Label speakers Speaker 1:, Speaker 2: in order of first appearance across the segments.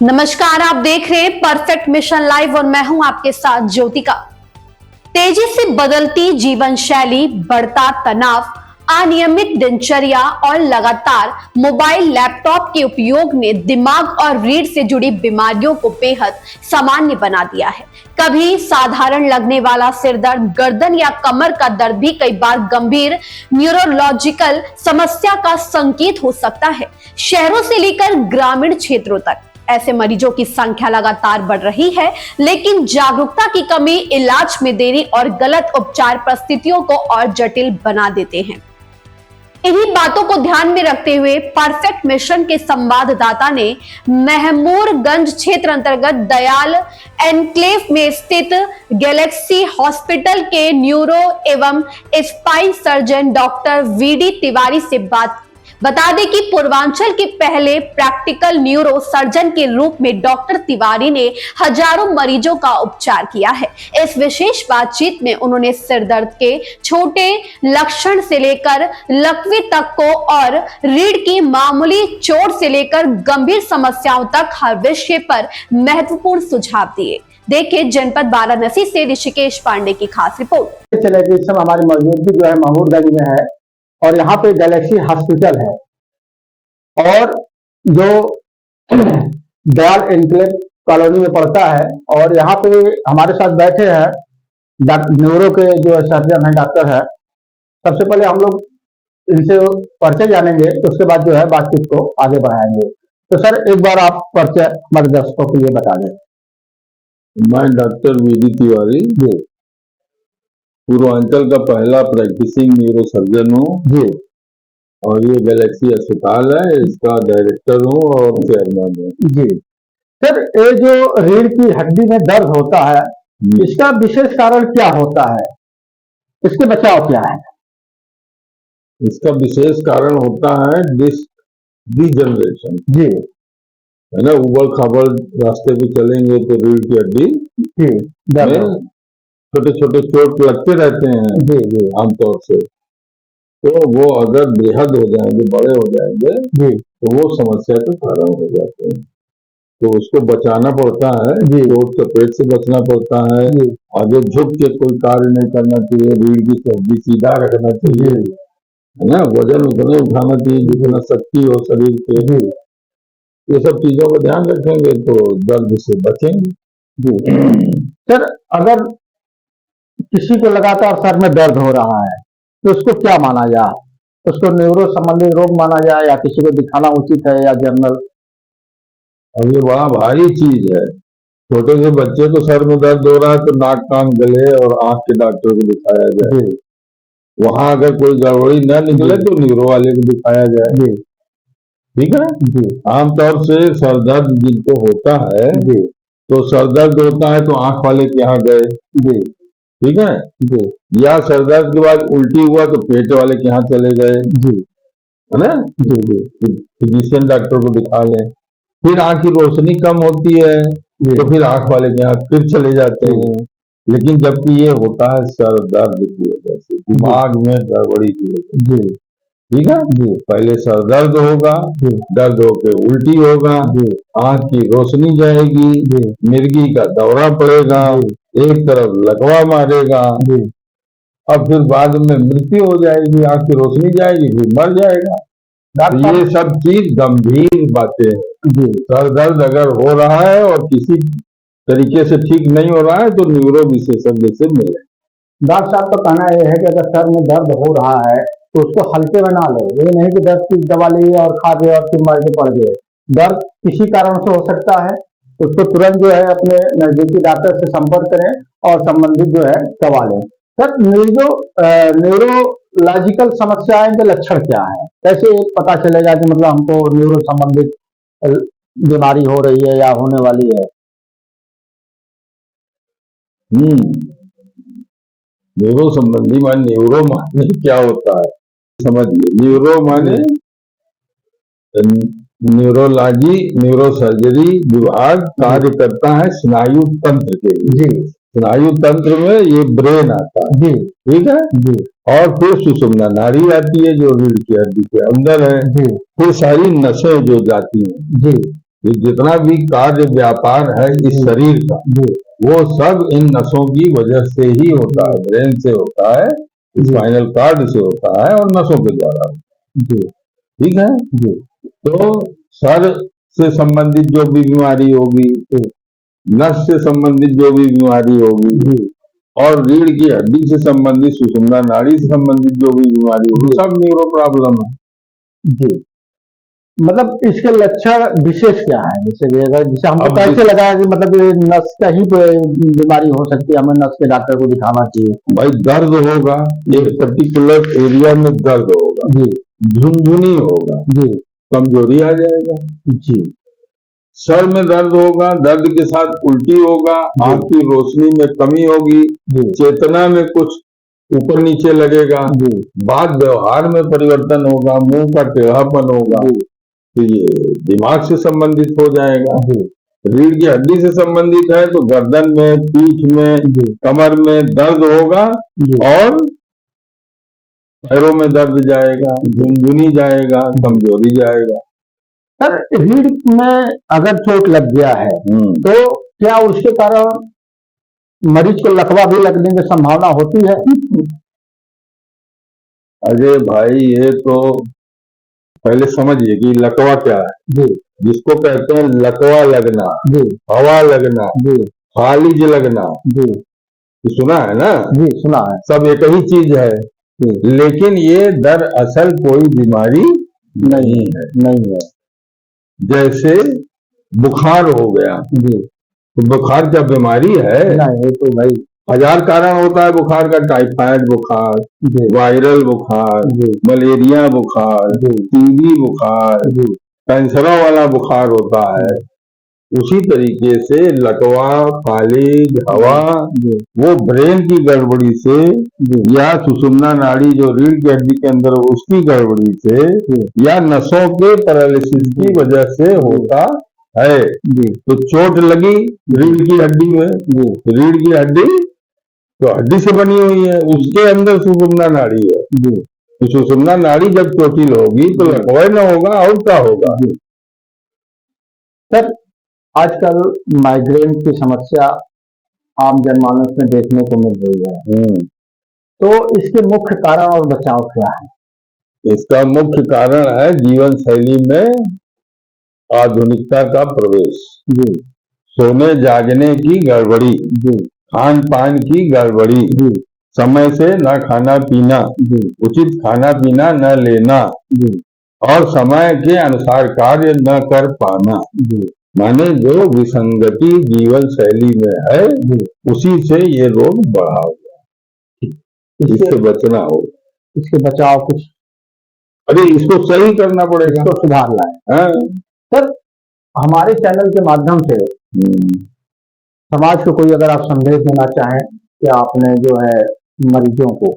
Speaker 1: नमस्कार, आप देख रहे हैं परफेक्ट मिशन लाइव और मैं हूं आपके साथ ज्योतिका। तेजी से बदलती जीवन शैली, बढ़ता तनाव, अनियमित दिनचर्या और लगातार मोबाइल लैपटॉप के उपयोग ने दिमाग और रीढ़ से जुड़ी बीमारियों को बेहद सामान्य बना दिया है। कभी साधारण लगने वाला सिर दर्द, गर्दन या कमर का दर्द भी कई बार गंभीर न्यूरोलॉजिकल समस्या का संकेत हो सकता है। शहरों से लेकर ग्रामीण क्षेत्रों तक ऐसे मरीजों की संख्या लगातार बढ़ रही है, लेकिन जागरूकता की कमी, इलाज में देरी और गलत उपचार परिस्थितियों को और जटिल बना देते हैं। इन्हीं बातों को ध्यान में रखते हुए परफेक्ट मिशन के संवाददाता ने महमूरगंज क्षेत्र अंतर्गत दयाल एनक्लेव में स्थित गैलेक्सी हॉस्पिटल के न्यूरो एवं spine surgeon doctor V D से बता दें कि पूर्वांचल के पहले प्रैक्टिकल न्यूरो सर्जन के रूप में डॉक्टर तिवारी ने हजारों मरीजों का उपचार किया है। इस विशेष बातचीत में उन्होंने सिर दर्द के छोटे लक्षण से लेकर लकवे तक को और रीढ़ की मामूली चोट से लेकर गंभीर समस्याओं तक हर विषय पर महत्वपूर्ण सुझाव दिए। देखिए जनपद वाराणसी से ऋषिकेश पांडे की खास रिपोर्ट।
Speaker 2: चले कि इस समय हमारी मौजूदगी जो है महमूदगंज में है और यहाँ पे गैलेक्सी हॉस्पिटल है और जो दयाल एनक्लेव कॉलोनी में पड़ता है। और यहाँ पे हमारे साथ बैठे हैं न्यूरो के जो सर्जन हैं, डॉक्टर है। सबसे पहले हम लोग इनसे परिचय जानेंगे, उसके बाद जो है बातचीत को आगे बढ़ाएंगे। तो सर एक बार आप परिचय हमारे दर्शकों के लिए बता दें।
Speaker 3: मैं डॉक्टर वीडी तिवारी
Speaker 2: जी
Speaker 3: पूर्वांचल का पहला प्रैक्टिसिंग न्यूरो सर्जन हूँ
Speaker 2: जी
Speaker 3: और ये गैलेक्सी अस्पताल है, इसका डायरेक्टर हूँ और चेयरमैन हूँ
Speaker 2: जी। सर ये जो रीढ़ की हड्डी में दर्द होता है, इसका विशेष कारण क्या होता है, इसके बचाव क्या है?
Speaker 3: इसका विशेष कारण होता है डिस्क डिजनरेशन
Speaker 2: जी
Speaker 3: है ना। उबड़ खाबड़ रास्ते पे चलेंगे तो रीढ़ की हड्डी
Speaker 2: जी
Speaker 3: में छोटे छोटे चोट लगते रहते हैं
Speaker 2: जी जी
Speaker 3: आमतौर से। तो वो अगर बेहद हो जाएंगे, बड़े हो जाएंगे
Speaker 2: जी
Speaker 3: तो वो समस्या का कारण हो जाते हैं। तो उसको बचाना पड़ता है
Speaker 2: जी
Speaker 3: चोट चपेट से बचना पड़ता है।
Speaker 2: जी
Speaker 3: आगे झुक के कोई कार्य नहीं करना चाहिए, रीढ़ की हड्डी सीधा रखना चाहिए है ना। वजन उतने उठाना चाहिए जितना शक्ति हो शरीर के।
Speaker 2: जी
Speaker 3: ये सब चीजों का ध्यान रखेंगे तो दर्द से बचेंगे।
Speaker 2: जी। सर अगर किसी को लगातार सर में दर्द हो रहा है तो उसको क्या माना जाए? उसको न्यूरो संबंधी रोग माना जाए या किसी को दिखाना उचित है या जनरल?
Speaker 3: अब ये बड़ा भारी चीज है। छोटे से बच्चे को सर में दर्द हो रहा है तो नाक कान गले और आंख के डॉक्टर को दिखाया जाए। वहां अगर कोई गड़बड़ी न निकले तो न्यूरो वाले को दिखाया जाए।
Speaker 2: जी
Speaker 3: ठीक है
Speaker 2: जी
Speaker 3: आमतौर से सर दर्द जिनको होता है
Speaker 2: जी
Speaker 3: तो सर दर्द होता है तो आंख वाले के यहाँ गए,
Speaker 2: जी
Speaker 3: ठीक है।
Speaker 2: जी
Speaker 3: या सर दर्द के बाद उल्टी हुआ तो पेट वाले के यहाँ चले गए,
Speaker 2: जी
Speaker 3: है ना।
Speaker 2: जी जी
Speaker 3: फिजिशियन डॉक्टर को दिखा लें। फिर आंख की रोशनी कम होती है तो फिर आंख वाले के यहाँ फिर चले जाते हैं। लेकिन जबकि ये होता है सर दर्द की वजह से, दिमाग में गड़बड़ी की वजह से।
Speaker 2: जी
Speaker 3: ठीक है
Speaker 2: जी
Speaker 3: पहले सर दर्द होगा, दर्द होके उल्टी होगा, आंख की रोशनी जाएगी, मिर्गी का दौरा पड़ेगा, एक तरफ लकवा मारेगा और फिर बाद में मृत्यु हो जाएगी। आंख की रोशनी जाएगी, फिर मर जाएगा। ये सब चीज गंभीर बातें हैं। सर दर्द अगर हो रहा है और किसी तरीके से ठीक नहीं हो रहा है तो न्यूरो विशेषज्ञ से मिले।
Speaker 2: डॉक्टर साहब का कहना यह है कि अगर सर में दर्द हो रहा है तो उसको हल्के में ना ले। ये नहीं कि दर्द की दवा ली और खा गए और फिर मर के पड़ गए। दर्द किसी कारण से हो सकता है, उसको तुरंत जो है अपने नजदीकी डॉक्टर से संपर्क करें और संबंधित जो है दवा लें। सर न्यूरोलॉजिकल समस्याएं के लक्षण क्या है? कैसे पता चलेगा कि मतलब हमको न्यूरो संबंधित बीमारी हो रही है या होने वाली है?
Speaker 3: न्यूरो संबंधी मान न्यूरो माने क्या होता है समझिए। न्यूरो माने न्यूरोलॉजी, न्यूरो सर्जरी विभाग कार्य करता है स्नायु तंत्र के लिए। स्नायु तंत्र में ये ब्रेन आता है, ठीक है जी। और फिर सुषुम्ना नाड़ी आती है जो रीढ़ की हड्डी के अंदर है। फिर सारी नसें जो जाती हैं जी, ये जितना भी कार्य व्यापार है इस शरीर का, वो सब इन नसों की वजह से ही होता है। ब्रेन से होता है, स्पाइनल कार्ड से होता है और नसों के द्वारा। ठीक है जी। तो सर से संबंधित जो भी बीमारी होगी, नस से संबंधित जो भी बीमारी होगी, और रीढ़ की हड्डी से संबंधित, सुषुम्ना नाड़ी से संबंधित जो भी बीमारी होगी, सब न्यूरो प्रॉब्लम है
Speaker 2: जी। मतलब इसके लक्षण विशेष क्या है? जैसे कि अगर जैसे हमको कैसे लगा कि मतलब ये नस का ही बीमारी हो सकती है, हमें नस के डॉक्टर को दिखाना चाहिए?
Speaker 3: भाई दर्द होगा, एक पर्टिकुलर एरिया में दर्द होगा जी, झुनझुनी होगा जी, कमजोरी आ जाएगा जी, सर में दर्द होगा, दर्द के साथ उल्टी होगा, आंख की रोशनी में कमी होगी, चेतना में कुछ ऊपर नीचे लगेगा, बात व्यवहार में परिवर्तन होगा, मुंह का टेढ़ापन होगा, तो ये दिमाग से संबंधित हो जाएगा। रीढ़ की हड्डी से संबंधित है तो गर्दन में, पीठ में, कमर में दर्द होगा और पैरों में दर्द जाएगा, झुनझुनी जाएगा, कमजोरी जाएगा।
Speaker 2: सर रीढ़ में अगर चोट लग गया है तो क्या उसके कारण मरीज को लकवा भी लगने की संभावना होती है?
Speaker 3: अरे भाई ये तो पहले समझिए कि लकवा क्या है जी। जिसको कहते हैं लकवा लगना जी, हवा लगना जी, खालिज लगना जी, तो सुना है ना
Speaker 2: जी? सुना है।
Speaker 3: सब एक ही चीज है जी। लेकिन ये दरअसल कोई बीमारी नहीं है। जैसे बुखार हो गया जी, तो बुखार क्या बीमारी है?
Speaker 2: नहीं, तो भाई
Speaker 3: हजार कारण होता है बुखार का। टाइफाइड बुखार, वायरल बुखार, मलेरिया बुखार, टीबी बुखार, कैंसरों वाला बुखार होता है। उसी तरीके से लकवा, फालिज, हवा, वो ब्रेन की गड़बड़ी से या सुषुम्ना नाड़ी जो रीढ़ की हड्डी के अंदर उसकी गड़बड़ी से या नसों के पैरालिसिस की वजह से होता है जी। तो चोट लगी रीढ़ की हड्डी में, रीढ़ की हड्डी तो हड्डी से बनी हुई है, उसके अंदर सुषुम्ना नाड़ी है जी। तो सुषुम्ना नाड़ी जब चोटिल होगी तो लकवा न होगा और क्या होगा?
Speaker 2: सर आजकल माइग्रेन की समस्या आम जनमानस में देखने को मिल रही है, तो इसके मुख्य कारण और बचाव क्या है?
Speaker 3: इसका मुख्य कारण है जीवन शैली में आधुनिकता का प्रवेश जी, सोने जागने की गड़बड़ी जी, खान पान की गड़बड़ी जी, समय से न खाना पीना जी, उचित खाना पीना न लेना जी, और समय के अनुसार कार्य न कर पाना जी, माने जो विसंगति जीवन शैली में है उसी से ये रोग बढ़ा हुआ। इससे बचना होगा।
Speaker 2: इसके बचाव कुछ?
Speaker 3: अरे इसको सही करना पड़ेगा,
Speaker 2: इसको सुधारना है। सर हमारे चैनल के माध्यम से समाज को कोई अगर आप संदेश देना चाहें कि आपने जो है मरीजों को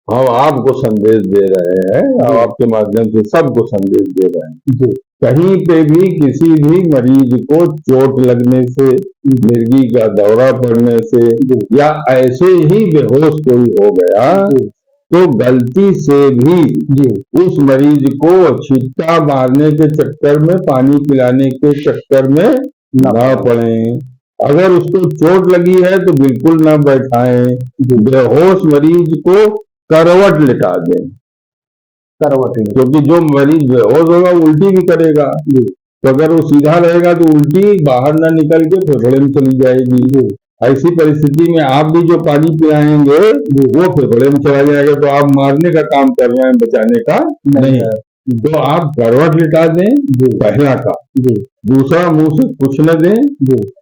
Speaker 3: हम आपको संदेश दे रहे हैं, आपके माध्यम से सबको संदेश दे रहे हैं जी। कहीं पे भी किसी भी मरीज को चोट लगने से, मिर्गी का दौरा पड़ने से या ऐसे ही बेहोश कोई हो गया तो गलती से भी उस मरीज को छिट्टा मारने के चक्कर में, पानी पिलाने के चक्कर में ना पड़े। अगर उसको चोट लगी है तो बिल्कुल ना बैठाएं। बेहोश मरीज को करवट लिटा दें, क्योंकि जो मरीज बेहोश होगा उल्टी भी करेगा, तो अगर वो सीधा रहेगा तो उल्टी बाहर ना निकल के फेफड़े में चली जाएगी। ऐसी परिस्थिति में आप भी जो पानी पिलाएंगे वो फेफड़े में चला जाएगा, तो आप मारने का काम कर रहे हैं, बचाने का नहीं है। तो आप करवट लिटा दें, पहला का। दूसरा, मुंह से कुछ न दें।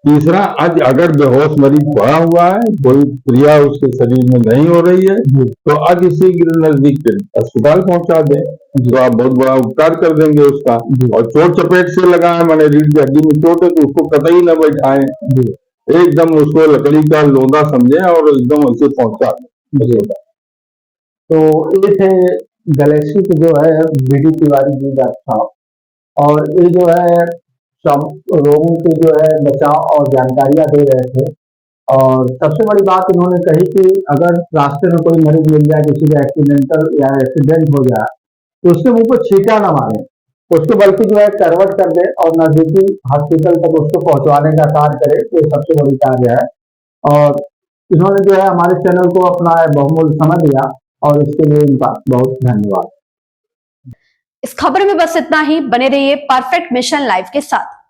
Speaker 3: तीसरा, आज अगर बेहोश मरीज पड़ा हुआ है, कोई क्रिया उसके शरीर में नहीं हो रही है, तो आज इसी नजदीक के अस्पताल पहुंचा दें, तो आप बहुत बड़ा उपकार कर देंगे उसका। और चोट चपेट से लगा है, मैंने रीढ़ की हड्डी में चोट है, तो उसको कतई न बैठाएं, एकदम उसको लकड़ी का लोंदा समझे और एकदम ऐसे पहुंचा दें।
Speaker 2: तो ये थे गैलेक्सी के जो है बीडी तिवारी जी डॉक्टर साहब, और ये जो है सब रोगों के जो है बचाव और जानकारियां दे रहे थे। और सबसे बड़ी बात इन्होंने कही कि अगर रास्ते में कोई मरीज मिल जाए, किसी का एक्सीडेंटल या एक्सीडेंट हो जाए, तो उसके मुंह पर छींटा ना मारे, उसको बल्कि जो है करवट कर दे और नजदीकी हॉस्पिटल तक उसको पहुंचवाने का कार्य करे, तो ये सबसे बड़ी कार्य है। और इन्होंने जो है हमारे चैनल को अपना बहुमूल्य समय दिया और इसके लिए इनका बहुत धन्यवाद।
Speaker 1: इस खबर में बस इतना ही। बने रहिए परफेक्ट मिशन लाइव के साथ।